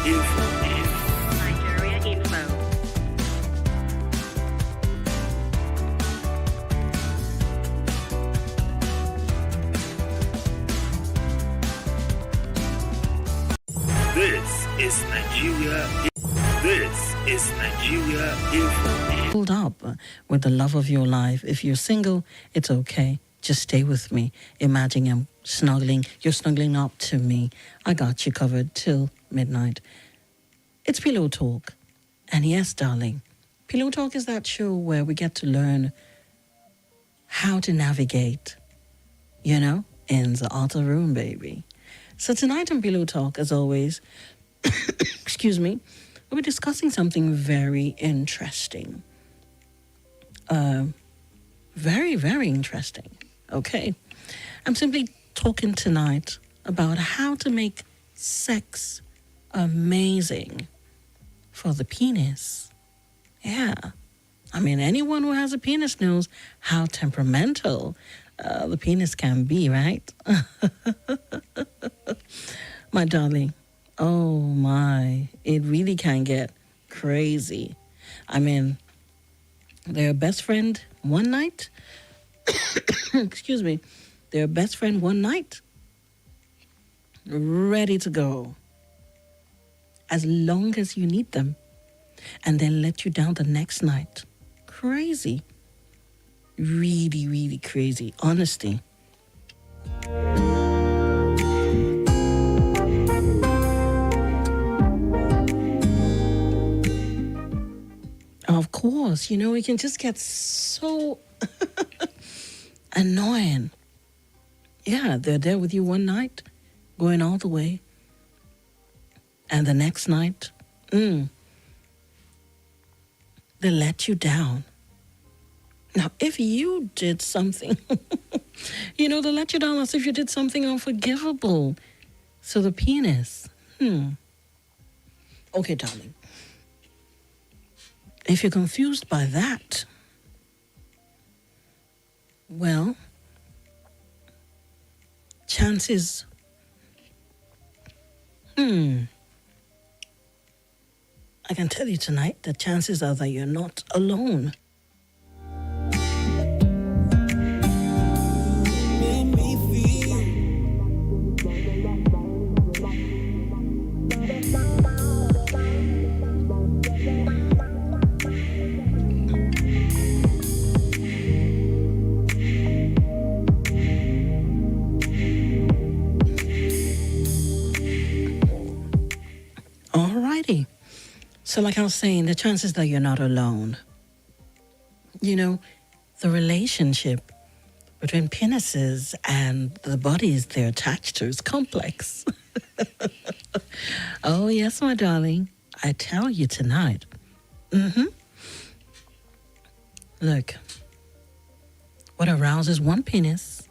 Nigeria Info. This is Nigeria. This is Nigeria Info. Hold up with the love of your life. If you're single, it's okay. Just stay with me. Imagine I'm snuggling. You're snuggling up to me. I got you covered till midnight. It's Pillow Talk. And yes, darling, Pillow Talk is that show where we get to learn how to navigate, in the outer room, baby. So tonight on Pillow Talk, as always, excuse me, we'll be discussing something very interesting. Very, very interesting. Okay. I'm simply talking tonight about how to make sex amazing for the penis. Yeah. I mean, anyone who has a penis knows how temperamental the penis can be, right? My darling. Oh my, it really can get crazy. I mean, they're best friend one night. Excuse me. They're best friend one night. Ready to go. As long as you need them. And then let you down the next night. Crazy. Really, really crazy. Honesty. Of course, it can just get so annoying. Yeah, they're there with you one night, going all the way. And the next night, they let you down. Now, if you did something, they let you down as if you did something unforgivable. So the penis, Okay, darling. If you're confused by that, well, chances, I can tell you tonight that chances are that you're not alone. Alrighty. So like I was saying, the chances that you're not alone. The relationship between penises and the bodies they're attached to is complex. Oh, yes, my darling. I tell you tonight. Look, what arouses one penis,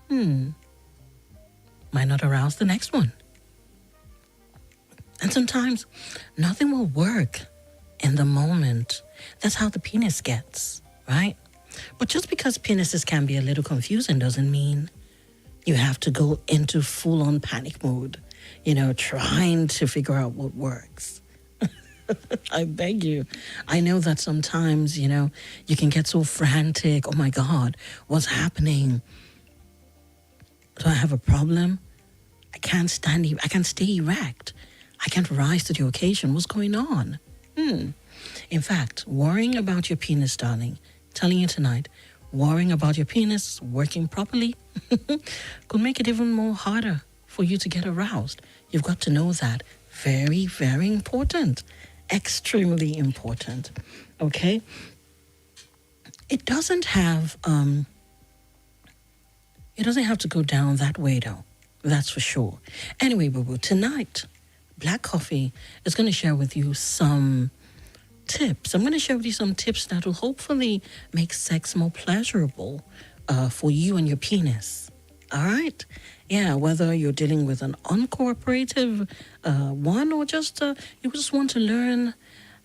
might not arouse the next one. And sometimes nothing will work in the moment. That's how the penis gets, right? But just because penises can be a little confusing doesn't mean you have to go into full-on panic mode, trying to figure out what works. I beg you. I know that sometimes, you can get so frantic. Oh my God, what's happening? Do I have a problem? I can't stay erect. I can't rise to the occasion. What's going on? In fact, worrying about your penis, darling, telling you tonight, worrying about your penis working properly could make it even more harder for you to get aroused. You've got to know that. Very, very important. Extremely important. Okay? It doesn't have to go down that way, though. That's for sure. Anyway, boo-boo, tonight, BlaqCoffee is going to share with you some tips. I'm going to share with you some tips that will hopefully make sex more pleasurable for you and your penis. All right? Yeah, whether you're dealing with an uncooperative one or just you just want to learn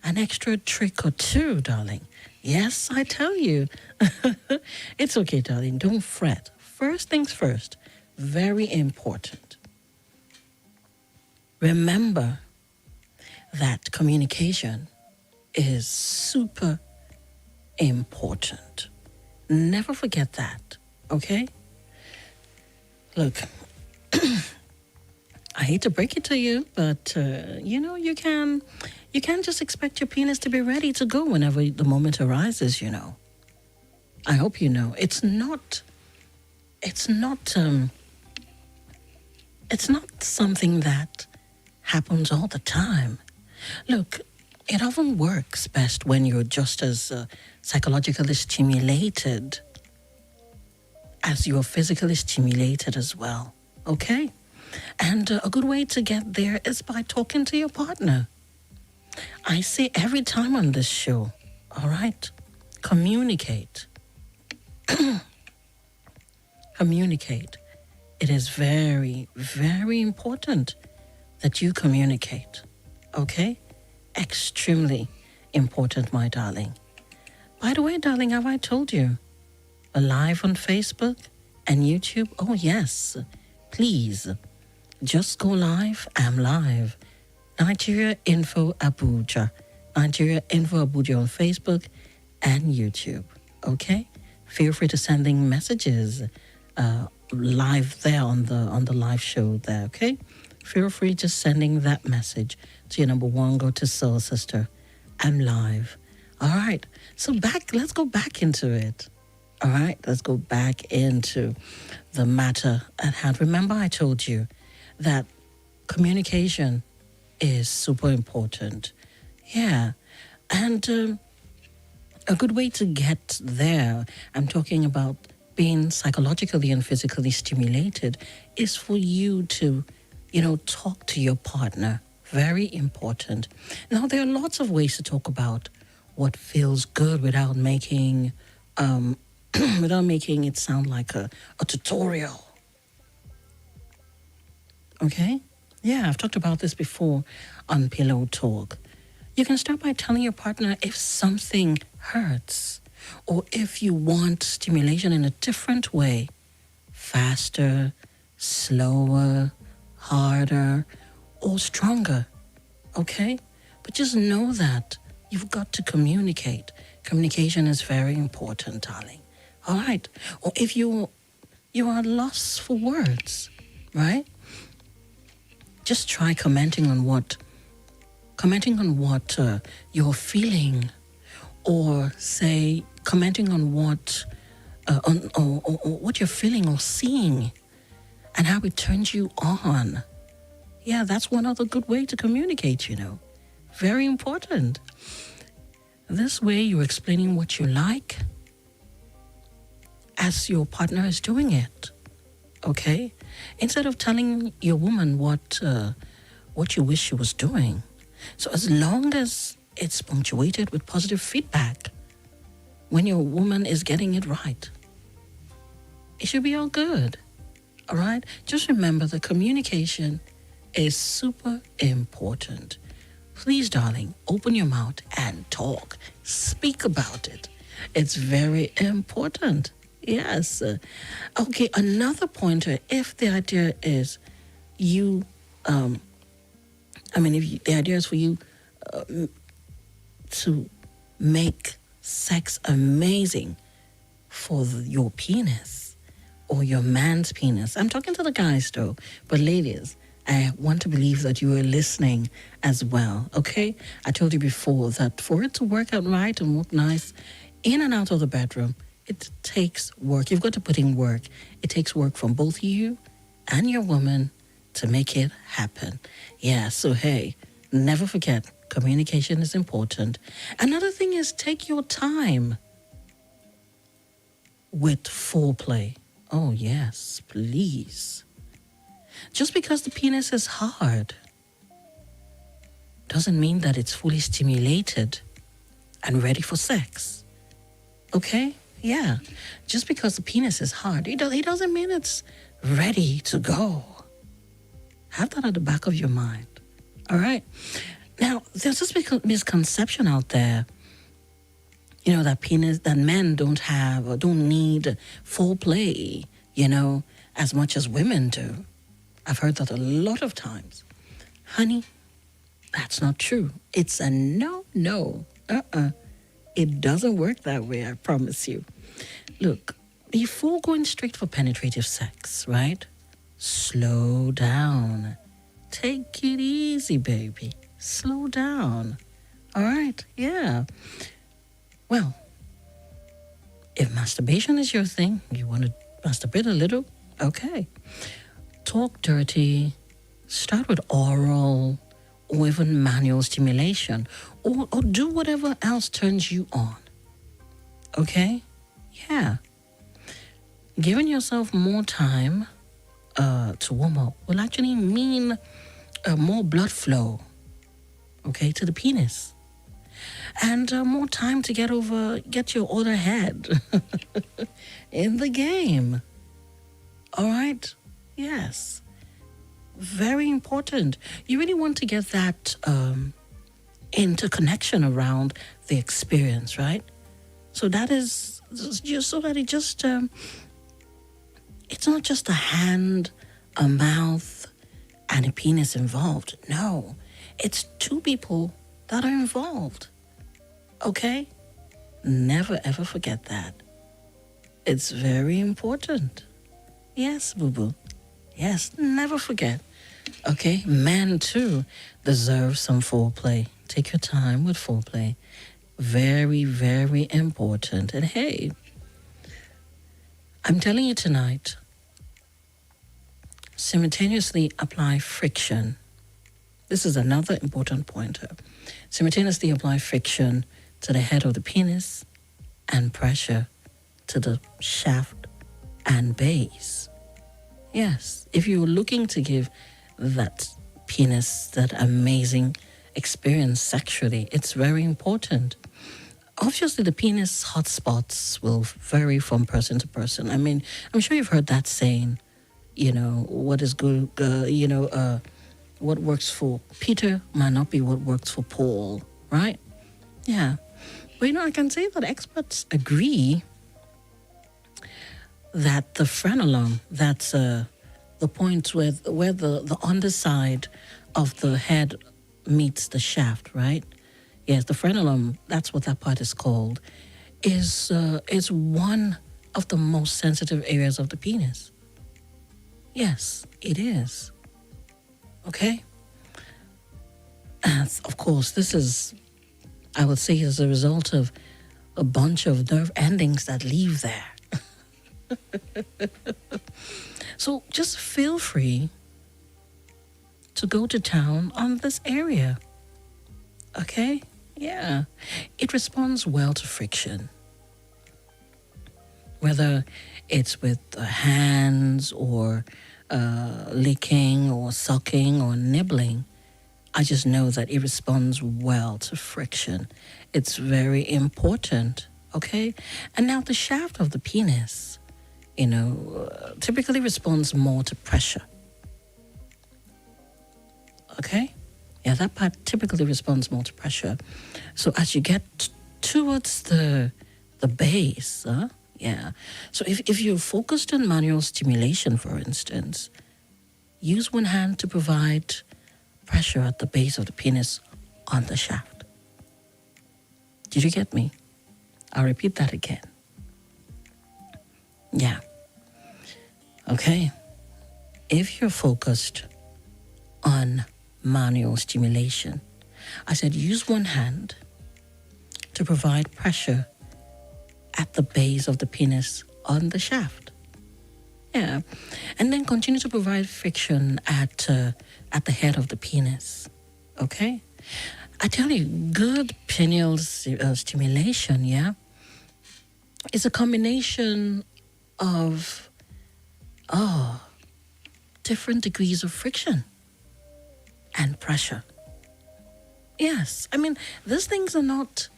an extra trick or two, darling. Yes, I tell you. It's okay, darling. Don't fret. First things first. Very important. Remember that communication is super important. Never forget that, okay? Look, I hate to break it to you, but you can't just expect your penis to be ready to go whenever the moment arises. I hope you know it's not something that happens all the time. Look, it often works best when you're just as psychologically stimulated as you're physically stimulated as well. Okay? And a good way to get there is by talking to your partner. I say every time on this show, all right? Communicate. Communicate. It is very, very important that you communicate. Okay? Extremely important, my darling. By the way, darling, have I told you? We're live on Facebook and YouTube. Oh, yes. Please, just go live. I'm live. Nigeria Info Abuja. Nigeria Info Abuja on Facebook and YouTube. Okay? Feel free to sending messages live there on the live show there, okay? Feel free just sending that message to your number one go-to soul sister. I'm live. All right. So let's go back into it. All right. Let's go back into the matter at hand. Remember I told you that communication is super important. Yeah. And a good way to get there, I'm talking about being psychologically and physically stimulated, is for you to, talk to your partner. Very important. Now, there are lots of ways to talk about what feels good without making it sound like a tutorial. Okay? Yeah, I've talked about this before on Pillow Talk. You can start by telling your partner if something hurts or if you want stimulation in a different way. Faster, slower, harder, or stronger. Okay? But just know that you've got to communicate. Communication is very important, darling. All right? Or if you are lost for words, right? Just try commenting on what you're feeling, or say commenting on what what you're feeling or seeing and how it turns you on. Yeah, that's one other good way to communicate, Very important. This way you're explaining what you like as your partner is doing it. Okay? Instead of telling your woman what you wish she was doing. So as long as it's punctuated with positive feedback, when your woman is getting it right, it should be all good. All right? Just remember that communication is super important. Please, darling, open your mouth and talk. Speak about it. It's very important. Yes. Okay, another pointer, if the idea is the idea is for you to make sex amazing for your penis or your man's penis. I'm talking to the guys though, but ladies, I want to believe that you are listening as well, okay? I told you before that for it to work out right and work nice in and out of the bedroom, it takes work. You've got to put in work. It takes work from both you and your woman to make it happen. Yeah, so hey, never forget, communication is important. Another thing is take your time with foreplay. Oh, yes, please. Just because the penis is hard doesn't mean that it's fully stimulated and ready for sex. Okay? Yeah. Just because the penis is hard, it doesn't mean it's ready to go. Have that at the back of your mind. All right? Now, there's this misconception out there, that men don't have or don't need foreplay, as much as women do. I've heard that a lot of times. Honey, That's not true. It's a no, no. It doesn't work that way, I promise you. Look, before going straight for penetrative sex, right? Slow down. Take it easy, baby. Slow down. All right? Yeah. Well, if masturbation is your thing, you want to masturbate a little, okay. Talk dirty. Start with oral or even manual stimulation, or do whatever else turns you on. Okay? Yeah. Giving yourself more time to warm up will actually mean more blood flow, okay, to the penis. And more time to get your other head in the game. All right? Yes. Very important. You really want to get that interconnection around the experience, right? So that is just so that it's not just a hand, a mouth, and a penis involved. No, it's two people that are involved. Okay? Never ever forget that. It's very important. Yes, boo-boo. Yes, never forget. Okay, men too deserve some foreplay. Take your time with foreplay. Very, very important. And hey, I'm telling you tonight, simultaneously apply friction. This is another important pointer. Simultaneously apply friction to the head of the penis and pressure to the shaft and base. Yes, if you're looking to give that penis that amazing experience sexually, it's very important. Obviously, the penis hotspots will vary from person to person. I mean, I'm sure you've heard that saying, what is good, what works for Peter might not be what works for Paul, right? Yeah. But, I can say that experts agree that the frenulum, that's the point where the underside of the head meets the shaft, right? Yes, the frenulum, that's what that part is called, is one of the most sensitive areas of the penis. Yes, it is. Okay? And of course, this is, I would say, as a result of a bunch of nerve endings that leave there. So just feel free to go to town on this area. Okay? Yeah. It responds well to friction. Whether it's with the hands or licking or sucking or nibbling, I just know that it responds well to friction. It's very important. Okay? And now the shaft of the penis, typically responds more to pressure. Okay? Yeah, that part typically responds more to pressure. So as you get towards the base, yeah. So if you're focused on manual stimulation, for instance, use one hand to provide pressure at the base of the penis on the shaft. Did you get me? I'll repeat that again. Yeah. Okay. If you're focused on manual stimulation, I said use one hand to provide pressure at the base of the penis on the shaft. Yeah. And then continue to provide friction at the head of the penis. Okay? I tell you, good pineal stimulation, yeah, is a combination of different degrees of friction and pressure. Yes, I mean, these things are not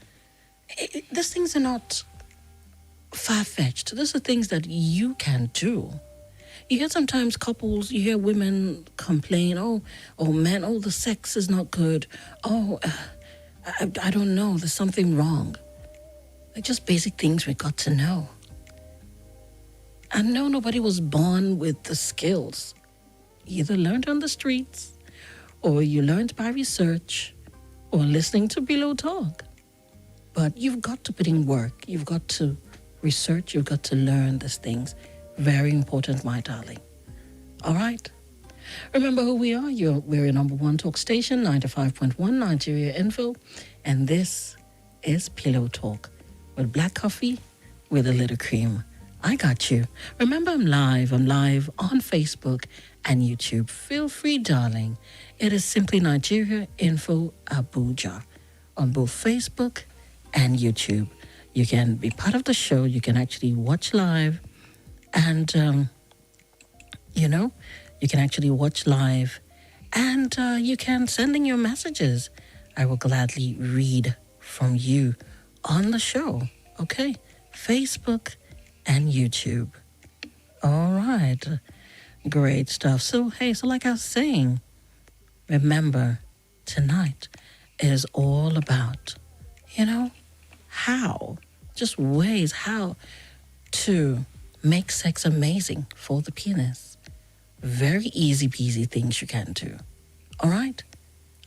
far-fetched. These are things that you can do. You hear sometimes couples, you hear women complain, oh men, the sex is not good. I don't know, there's something wrong. They're just basic things we got to know. And nobody was born with the skills. You either learned on the streets or you learned by research, or listening to Pillow Talk. But you've got to put in work. You've got to research. You've got to learn these things. Very important, my darling. All right? Remember who we are. We're your number one talk station, 95.1 Nigeria Info. And this is Pillow Talk with BlaqCoffee with a little cream. I got you. Remember, I'm live. I'm live on Facebook and YouTube. Feel free, darling. It is simply Nigeria Info Abuja on both Facebook and YouTube. You can be part of the show. You can actually watch live. And, you can actually watch live. And you can send in your messages. I will gladly read from you on the show. Okay? Facebook and YouTube. All right. Great stuff. So like I was saying, remember, tonight is all about, just ways how to make sex amazing for the penis. Very easy peasy things you can do. All right?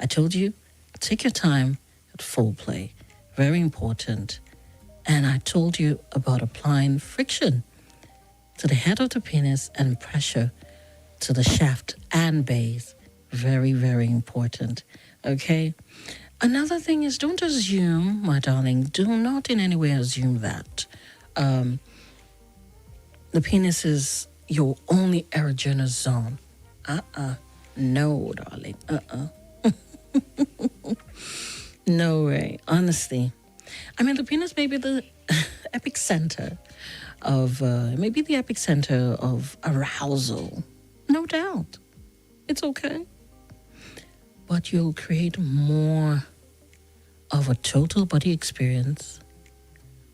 I told you, take your time at foreplay. Very important. And I told you about applying friction to the head of the penis and pressure to the shaft and base. Very, very important. Okay? Another thing is, don't assume, my darling, do not in any way assume that the penis is your only erogenous zone. No, darling. No way. Honestly. I mean, the penis may be the epicenter of arousal. No doubt. It's okay. But you'll create more of a total body experience,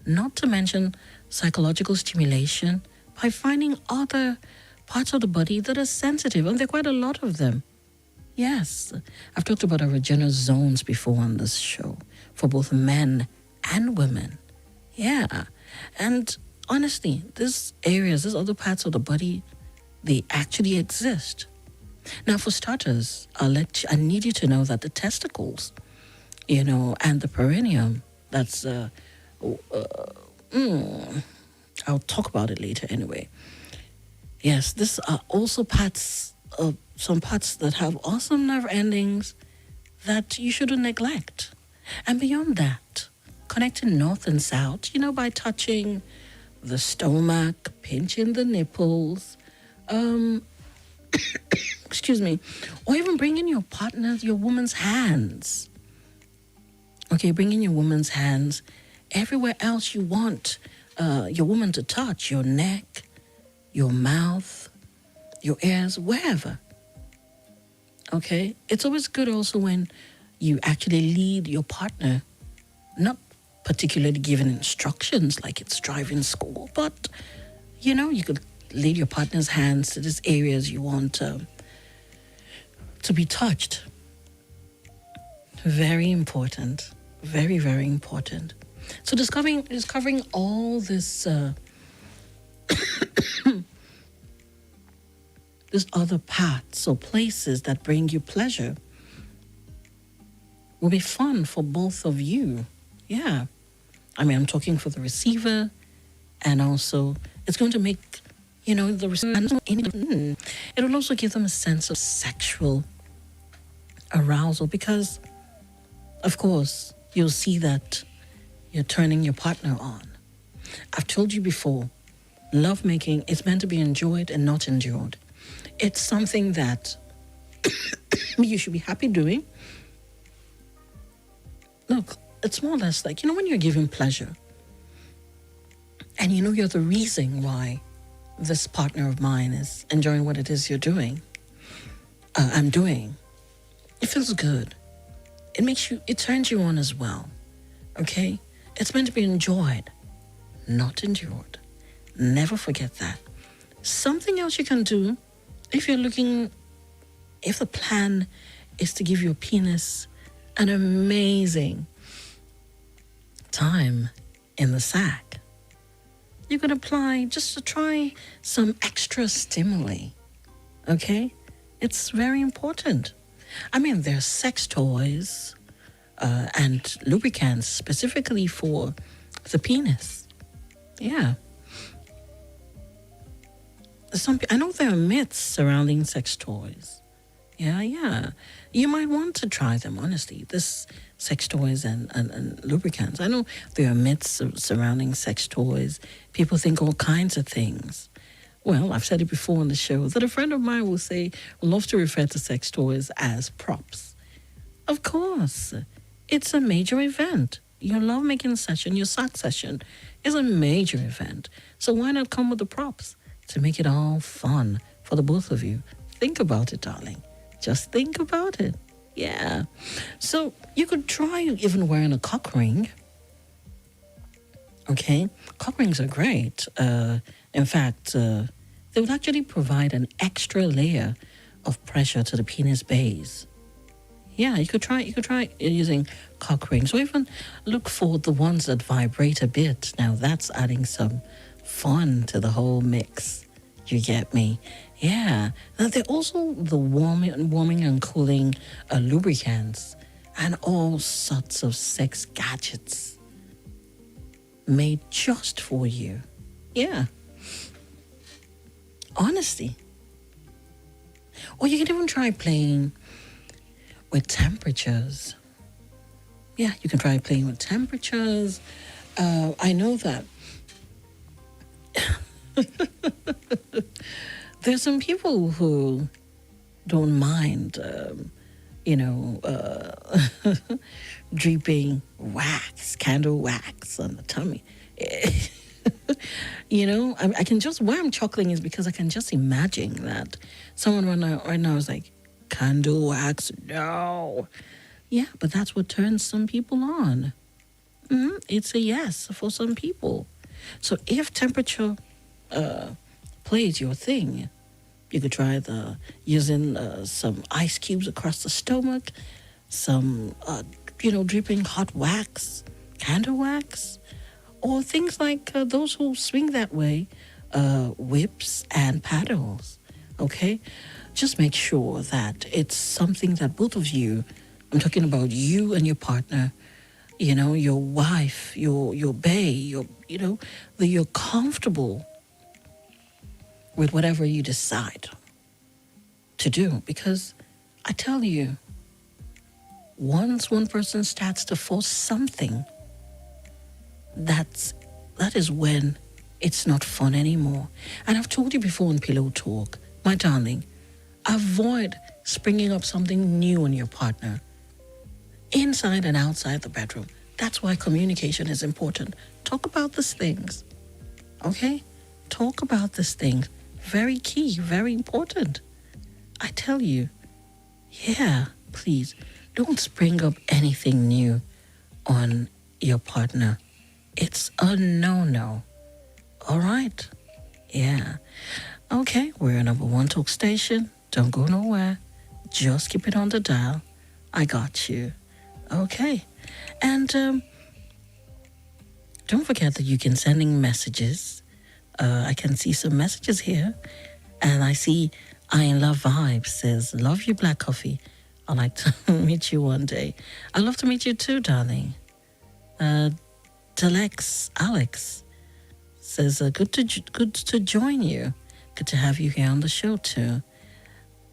not to mention psychological stimulation, by finding other parts of the body that are sensitive, and there are quite a lot of them. Yes, I've talked about erogenous zones before on this show, for both men and women. Yeah, and honestly, these other parts of the body, they actually exist. Now, for starters, I need you to know that the testicles, and the perineum, that's, I'll talk about it later anyway. Yes, these are also some parts that have awesome nerve endings that you shouldn't neglect. And beyond that, connecting north and south, by touching the stomach, pinching the nipples, excuse me, or even bringing your woman's hands. Okay, bringing your woman's hands everywhere else you want your woman to touch, your neck, your mouth, your ears, wherever. Okay? It's always good also when you actually lead your partner, not particularly giving instructions like it's driving school, but, you could lead your partner's hands to these areas you want to be touched. Very important. Very, very important. So discovering all this these other paths or places that bring you pleasure will be fun for both of you. Yeah. I mean, I'm talking for the receiver, and also it's going to make, the receiver, it will also give them a sense of sexual arousal because, of course, you'll see that you're turning your partner on. I've told you before, lovemaking is meant to be enjoyed and not endured. It's something that you should be happy doing. Look, it's more or less like, when you're giving pleasure and you're the reason why this partner of mine is enjoying what it is you're doing, I'm doing. It feels good. It turns you on as well. Okay? It's meant to be enjoyed, not endured. Never forget that. Something else you can do if the plan is to give your penis an amazing time in the sack, you can apply just to try some extra stimuli. Okay? It's very important. I mean, there's sex toys and lubricants specifically for the penis. Yeah. I know there are myths surrounding sex toys. Yeah, yeah. You might want to try them, honestly. This sex toys and lubricants. I know there are myths surrounding sex toys. People think all kinds of things. Well, I've said it before on the show that a friend of mine will say, loves to refer to sex toys as props. Of course, it's a major event. Your lovemaking session, your sock session is a major event. So why not come with the props to make it all fun for the both of you? Think about it, darling. Just think about it. Yeah. So you could try even wearing a cock ring. Okay? Cock rings are great. In fact, they would actually provide an extra layer of pressure to the penis base. Yeah, you could try using cock rings, or even look for the ones that vibrate a bit. Now that's adding some fun to the whole mix. You get me? Yeah. Now they're also the warming and cooling lubricants and all sorts of sex gadgets made just for you. Yeah. Honestly. Or you can even try playing with temperatures. Yeah, you can try playing with temperatures. I know that there's some people who don't mind, dripping wax, candle wax on the tummy. I can just, why I'm chuckling is because I can just imagine that someone right now is like, candle wax, no. Yeah, but that's what turns some people on. It's a yes for some people. So if temperature plays your thing, you could try using some ice cubes across the stomach, some dripping hot wax, candle wax, or things like those who swing that way, whips and paddles. Okay, just make sure that it's something that both of you, I'm talking about you and your partner, your wife, your bae, that you're comfortable with whatever you decide to do. Because I tell you, once one person starts to force something, that is when it's not fun anymore. And I've told you before in Pillow Talk, my darling, avoid springing up something new on your partner, inside and outside the bedroom. That's why communication is important. Talk about these things, okay? Talk about these things. Very key, very important. I tell you, yeah, please, don't spring up anything new on your partner. It's a no-no. All right? Yeah. Okay, we're number one talk station. Don't go nowhere. Just keep it on the dial. I got you. Okay. And don't forget that you can send in messages. I can see some messages here. And I see I in Love Vibes says, love you, BlaqCoffee. I'd like to meet you one day. I'd love to meet you too, darling. Telex Alex says, good to join you. Good to have you here on the show too.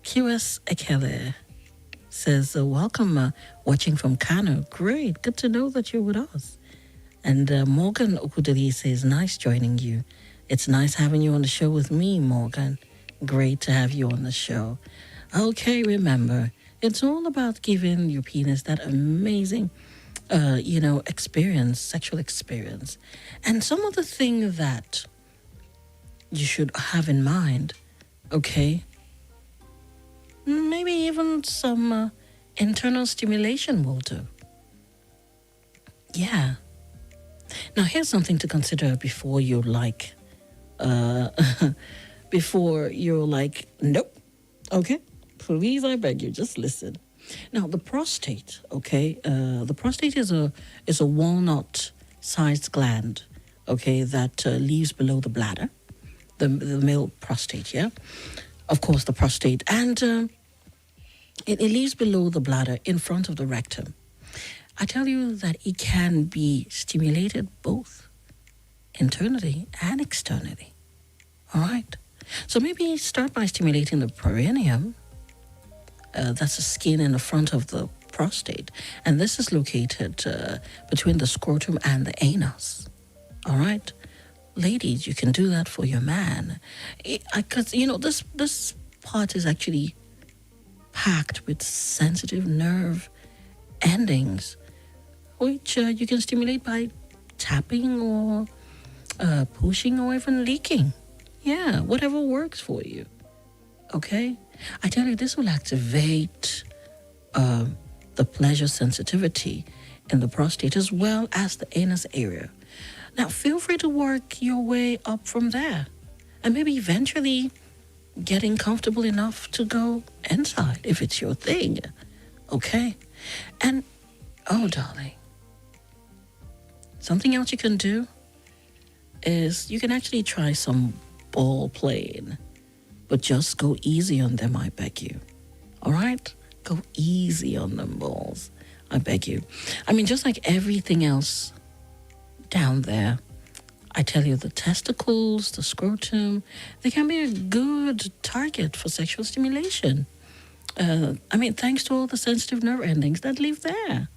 QS Ekele says, welcome, watching from Kano. Great, good to know that you're with us. And Morgan Okudeli says, nice joining you. It's nice having you on the show with me, Morgan. Great to have you on the show. Okay, remember, it's all about giving your penis that amazing, experience, sexual experience. And some of the things that you should have in mind, okay? Maybe even some internal stimulation will do. Yeah. Now, here's something to consider before you're like, nope. Okay? Please, I beg you, just listen. Now, the prostate, okay? The prostate is a walnut-sized gland, okay, that leaves below the bladder, the male prostate, yeah? Of course, the prostate. And It leaves below the bladder in front of the rectum. I tell you that it can be stimulated both internally and externally. All right? So maybe start by stimulating the perineum. That's the skin in the front of the prostate. And this is located between the scrotum and the anus. All right? Ladies, you can do that for your man. Because, this part is actually packed with sensitive nerve endings, which you can stimulate by tapping or pushing or even leaking. Yeah, whatever works for you. Okay? I tell you, this will activate the pleasure sensitivity in the prostate as well as the anus area. Now, feel free to work your way up from there and maybe eventually getting comfortable enough to go inside if it's your thing. Okay? And, oh, darling, something else you can do is you can actually try some ball playing, but just go easy on them, I beg you. All right? Go easy on them balls, I beg you. I mean, just like everything else down there, I tell you, the testicles, the scrotum, they can be a good target for sexual stimulation. Thanks to all the sensitive nerve endings that live there.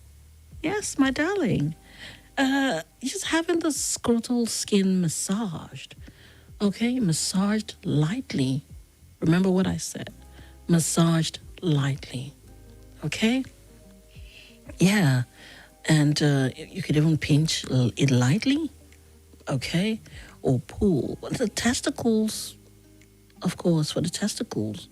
Yes, my darling. Just having the scrotal skin massaged. Okay, massaged lightly. Remember what I said. Massaged lightly. Okay? Yeah. And you could even pinch it lightly. Okay? Or pull. The testicles, of course, for the testicles,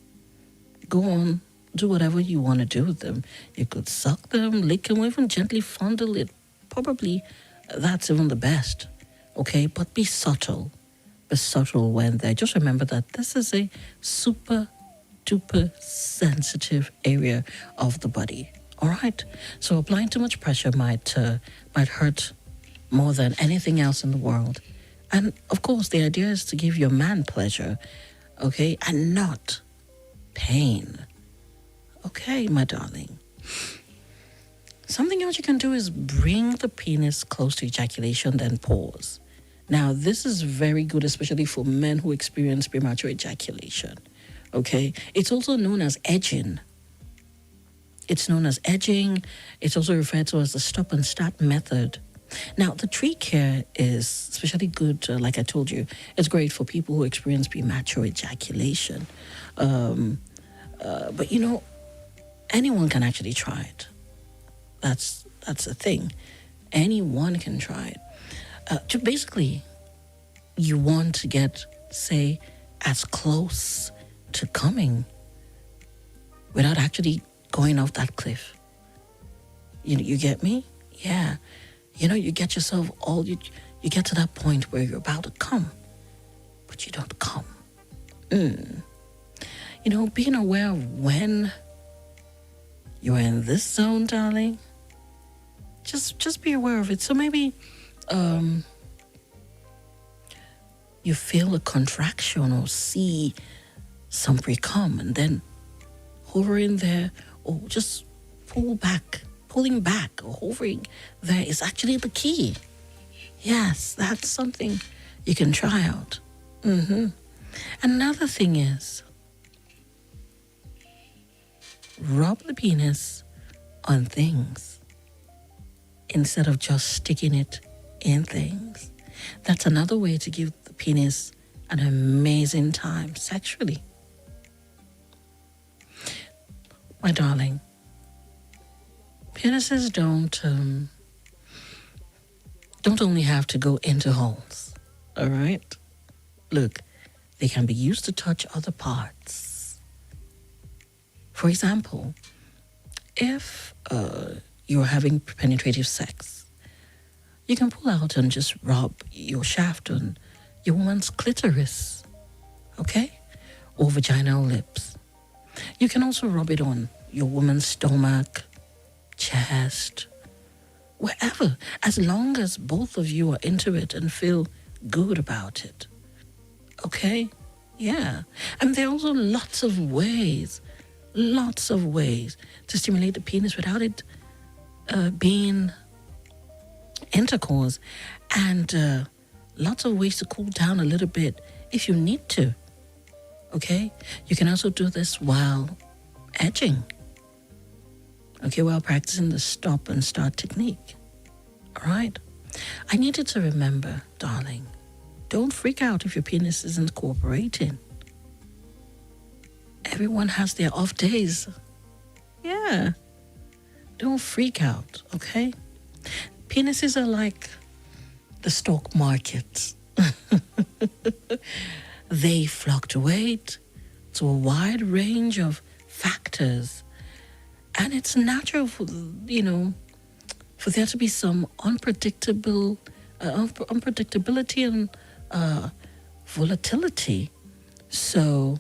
go on, do whatever you want to do with them. You could suck them, lick them, or even gently fondle it. Probably that's even the best. Okay? But be subtle. Be subtle when there. Just remember that this is a super duper sensitive area of the body. All right? So applying too much pressure might hurt more than anything else in the world. And of course, the idea is to give your man pleasure, okay, and not pain. Okay, my darling. Something else you can do is bring the penis close to ejaculation, then pause. Now, this is very good, especially for men who experience premature ejaculation. Okay? It's also known as edging. It's known as edging. It's also referred to as the stop and start method. Now, the trick here is especially good, like I told you, it's great for people who experience premature ejaculation. But anyone can actually try it. That's the thing. Anyone can try it. Basically, you want to get, say, as close to coming without actually going off that cliff. You get me? Yeah. You get yourself you get to that point where you're about to come, but you don't come. Being aware of when you're in this zone, darling, just be aware of it. So maybe you feel a contraction or see some pre-cum and then hover in there or just pulling back or hovering there is actually the key. Yes, that's something you can try out. Another thing is rub the penis on things instead of just sticking it in things. That's another way to give the penis an amazing time sexually. My darling, penises don't only have to go into holes, all right? Look, they can be used to touch other parts. For example, if you're having penetrative sex, you can pull out and just rub your shaft on your woman's clitoris, okay? Or vaginal lips. You can also rub it on your woman's stomach, chest, wherever, as long as both of you are into it and feel good about it. Okay? Yeah. And there are also lots of ways Lots of ways to stimulate the penis without it being intercourse, and lots of ways to cool down a little bit if you need to. Okay? You can also do this while edging. Okay, while practicing the stop and start technique. All right? I need you to remember, darling, don't freak out if your penis isn't cooperating. Everyone has their off days. Yeah. Don't freak out, okay? Penises are like the stock market. They fluctuate to a wide range of factors. And it's natural for, for there to be some unpredictability and volatility. So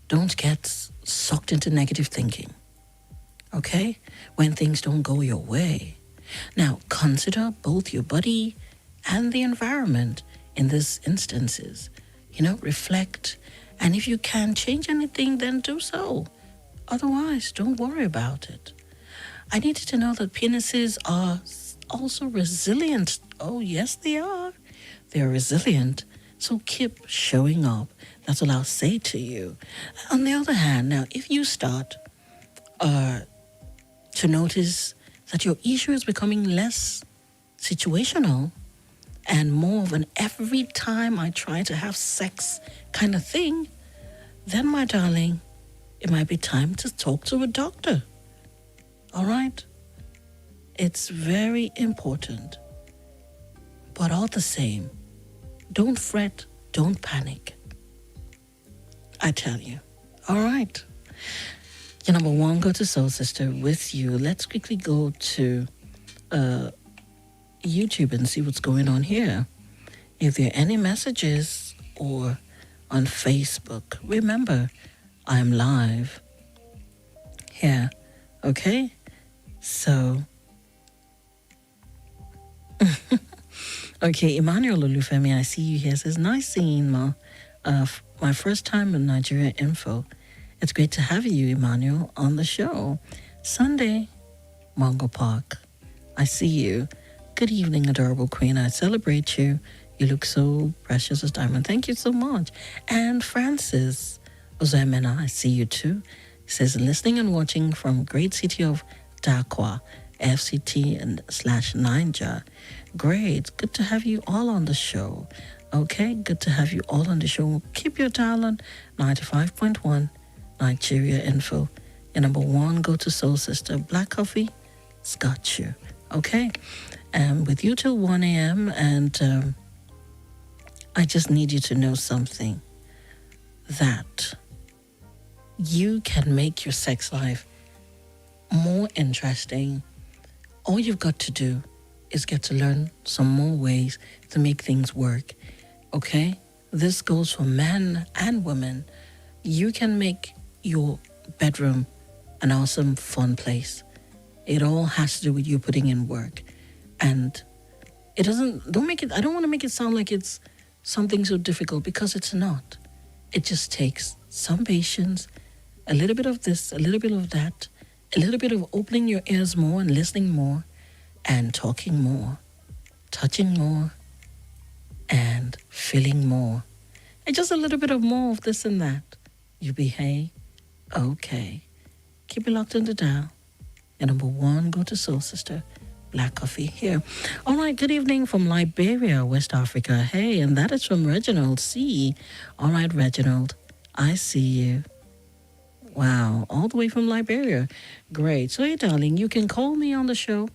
don't get sucked into negative thinking, okay? When things don't go your way. Now, consider both your body and the environment in these instances. Reflect. And if you can change anything, then do so. Otherwise, don't worry about it. I need you to know that penises are also resilient. Oh, yes, they are. They're resilient. So keep showing up. That's all I'll say to you. On the other hand, now, if you start to notice that your issue is becoming less situational and more of an every time I try to have sex kind of thing, then, my darling, it might be time to talk to a doctor. All right? It's very important. But all the same, don't fret, don't panic. I tell you. All right. Your number one go-to soul sister with you. Let's quickly go to YouTube and see what's going on here. If there are any messages or on Facebook, remember, I'm live here. Okay? So, okay, Emmanuel Olufemi, I see you here. Says, nice seeing my first time in Nigeria Info. It's great to have you, Emmanuel, on the show. Sunday, Mongo Park. I see you. Good evening, adorable queen. I celebrate you. You look so precious as diamond. Thank you so much. And Francis Ozemena, I see you too. He says, listening and watching from great city of Dakwa, FCT and /Niger. Great. Good to have you all on the show. Okay, good to have you all on the show. Keep your dial on 95.1 Nigeria Info. Your number one go-to soul sister, BlaqCoffee. It's got you. Okay? With you till 1 a.m. And I just need you to know something. That you can make your sex life more interesting. All you've got to do is get to learn some more ways to make things work. Okay? This goes for men and women. You can make your bedroom an awesome, fun place. It all has to do with you putting in work. And I don't want to make it sound like it's something so difficult, because it's not. It just takes some patience, a little bit of this, a little bit of that, a little bit of opening your ears more and listening more and talking more, touching more and feeling more. And just a little bit of more of this and that. You behave. Okay. Keep it locked in the dial. Your number one go-to soul sister, BlaqCoffee here. All right, good evening from Liberia, West Africa. Hey, and that is from Reginald C. All right, Reginald, I see you. Wow, all the way from Liberia. Great. So, hey, darling, you can call me on the show,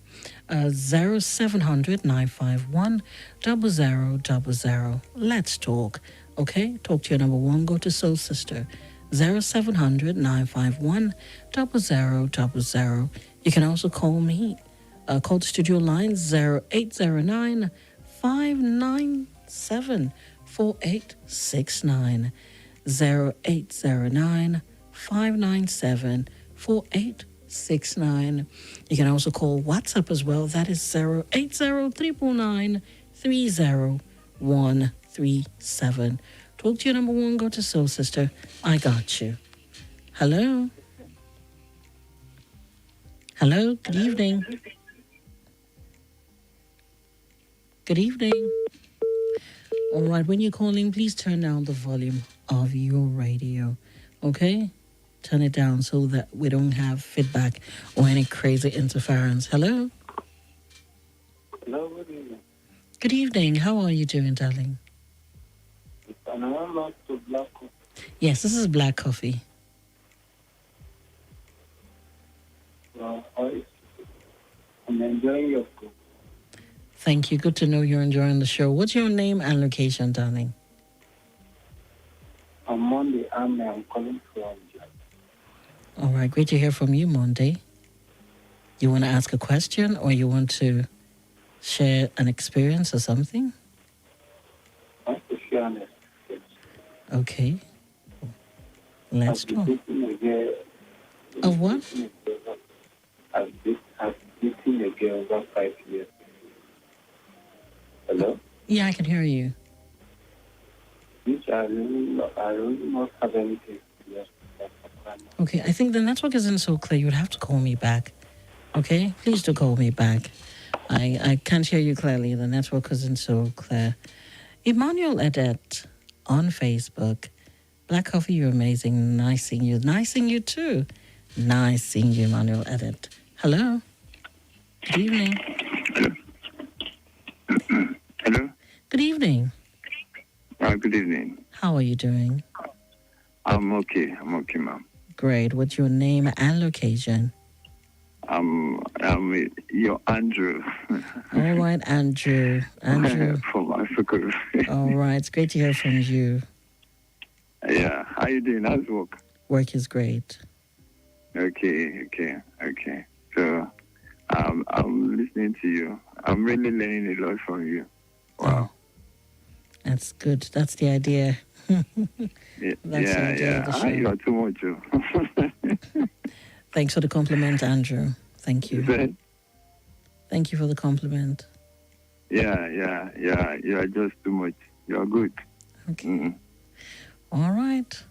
0700-951-0000. Let's talk, okay? Talk to your number one go-to soul sister, 0700-951-0000. You can also call me. Call the studio line 0809-597-4869. 0809-597-4869. You can also call WhatsApp as well. That is 080-399-30137. Talk to your number one go-to soul sister. I got you. Hello? Hello? Good evening. Good evening. All right, when you're calling, please turn down the volume of your radio, okay? Turn it down so that we don't have feedback or any crazy interference. Hello? Hello, good evening. Good evening. How are you doing, darling? And I want to BlaqCoffee. Yes, this is BlaqCoffee. I'm enjoying your food. Thank you. Good to know you're enjoying the show. What's your name and location, darling? On Monday, I'm calling from Japan. All right, great to hear from you, Monday. You want to ask a question or you want to share an experience or something? I want to share an experience. Okay. Let's talk. Of what? I've dating a girl over 5 years. Hello? Yeah, I can hear you. Which I really not have anything to do. Okay, I think the network isn't so clear. You would have to call me back. Okay? Please do call me back. I can't hear you clearly. The network isn't so clear. Emmanuel Edet on Facebook. BlaqCoffee, you're amazing. Nice seeing you. Nice seeing you too. Nice seeing you, Emmanuel Edet. Hello. Good evening. Hello? Good evening. Good evening. How are you doing? I'm okay, ma'am. Great. What's your name and location? I'm your Andrew. All right, Andrew. Andrew. From Africa. All right. It's great to hear from you. Yeah. How you doing? How's work? Work is great. Okay. So, I'm listening to you. I'm really learning a lot from you. Wow. Oh, that's good. That's the idea. That's the idea of the show. You are too much. Thanks for the compliment, Andrew. Thank you. Then, Thank you for the compliment. yeah. You are just too much. You are good. Okay. Mm-hmm. All right.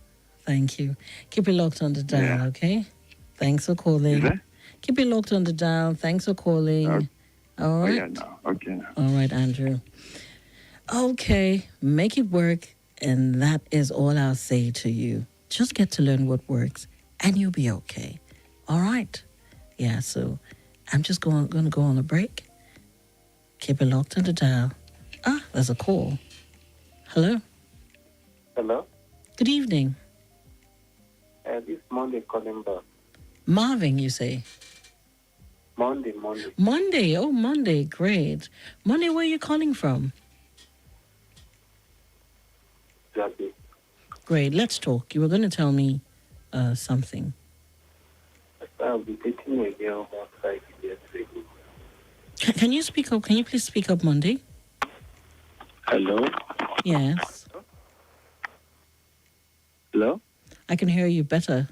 Thank you. Keep it locked on the dial, Yeah. okay? Thanks for calling. Is that? Keep it locked on the dial. Thanks for calling. Okay. All right. Oh, yeah, no. Okay. All right, Andrew. Okay, make it work, and that is all I'll say to you. Just get to learn what works, and you'll be okay. All right? Yeah, so I'm just going to go on a break. Keep it locked on the dial. Ah, there's a call. Hello? Hello? Good evening. This Monday calling back. Marvin, you say? Monday. Monday. Oh, Monday. Great. Monday, where are you calling from? Jabi. Great. Let's talk. You were going to tell me something. I'll be dating a girl about 5 years ago. Can you speak up? Can you please speak up, Monday? Hello? Yes. Hello? I can hear you better.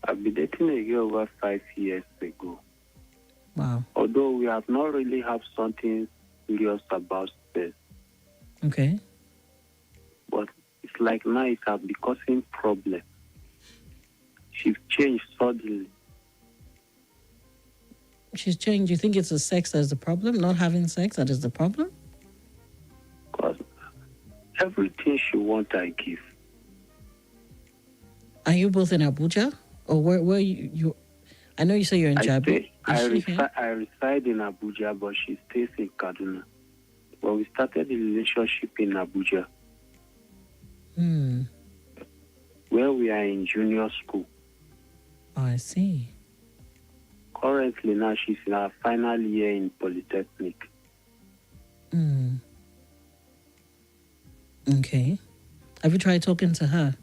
I've been dating a girl over 5 years ago. Wow. Although we have not really have something serious about sex. Okay. But it's like now it has been causing problem. She's changed suddenly. She's changed. You think it's the sex that's the problem? Not having sex that is the problem? Because everything she wants, I give. Are you both in Abuja? Or where you I know you say you're in Jabi. I reside in Abuja, but she stays in Kaduna. But we started the relationship in Abuja, where we are in junior school. Oh, I see. Currently now she's in her final year in Polytechnic. Okay. Have you tried talking to her?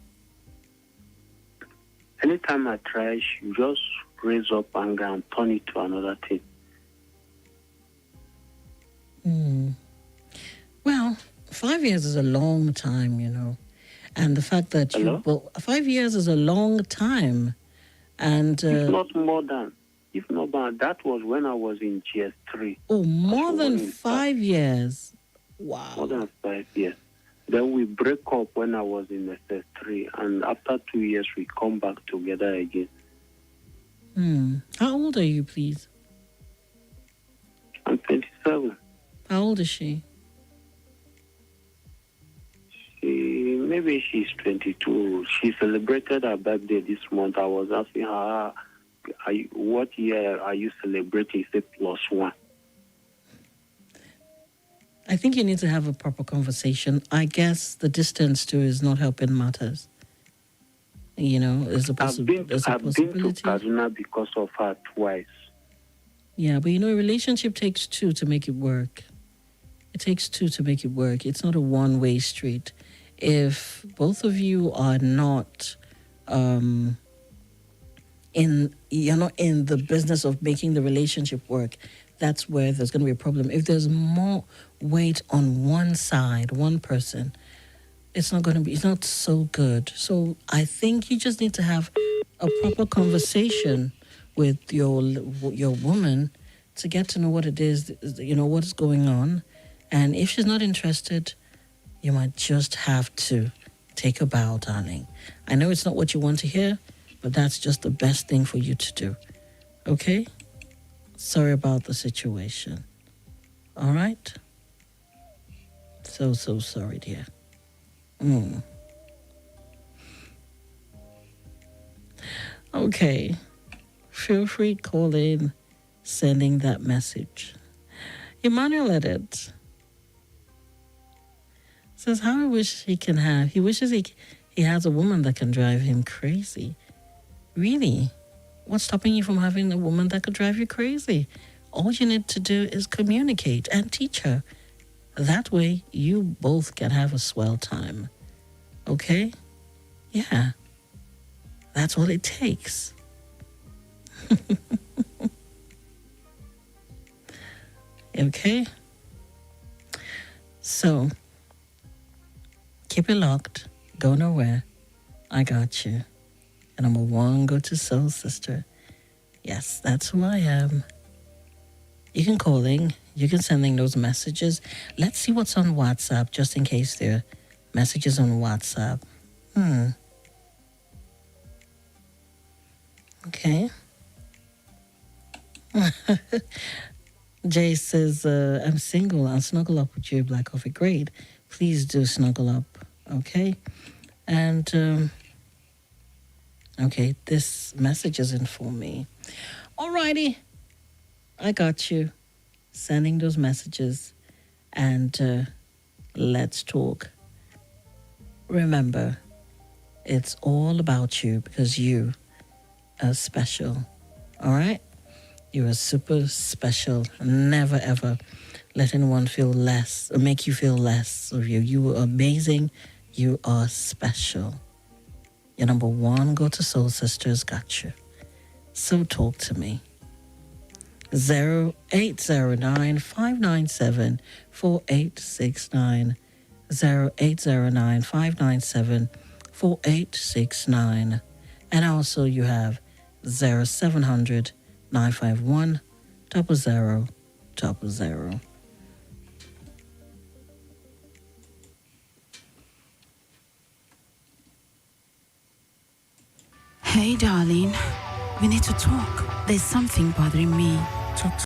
Anytime I try, she just raise up anger and turn it to another thing. Well, 5 years is a long time, you know. And the fact that Hello? 5 years is a long time. And If not more than, that was when I was in GS3. more than in 5 years. Wow. More than 5 years. Then we break up when I was in SS3, and after 2 years, we come back together again. How old are you, please? I'm 27. How old is she? Maybe she's 22. She celebrated her birthday this month. I was asking her, what year are you celebrating? She said +1. I think you need to have a proper conversation. I guess the distance too is not helping matters. You know, there's a I've been to possibility. Kaduna because of her twice. Yeah, but you know, a relationship takes two to make it work. It takes two to make it work. It's not a one-way street. If both of you are not you're not in the business of making the relationship work, that's where there's going to be a problem. If there's more weight on one side, one person, it's not so good. So I think you just need to have a proper conversation with your woman to get to know what it is, you know, what's going on. And if she's not interested, you might just have to take a bow, darling. I know it's not what you want to hear, but that's just the best thing for you to do. Okay? Sorry about the situation. All right? So sorry, dear. Okay. Feel free call in, sending that message. Emmanuel Edit says how he wishes he has a woman that can drive him crazy. Really? What's stopping you from having a woman that could drive you crazy? All you need to do is communicate and teach her. That way, you both can have a swell time. Okay? Yeah. That's all it takes. Okay? So, keep it locked. Go nowhere. I got you. And I'm a one go to soul sister. Yes, that's who I am. You can calling. You can sending those messages. Let's see what's on WhatsApp, just in case there are messages on WhatsApp. Okay. Jay says, I'm single. I'll snuggle up with you, BlaqCoffee. Great. Please do snuggle up. Okay. And, okay, this message isn't for me. Alrighty. I got you. Sending those messages. And let's talk. Remember, it's all about you because you are special. All right? You are super special. Never, ever let anyone feel less or make you feel less of you. You are amazing. You are special. Your number one go to soul sisters got you. So talk to me. 0809-597-4869. 0809-597-4869. And also you have 0700-951-0000. Hey, darling. We need to talk. There's something bothering me. Talk to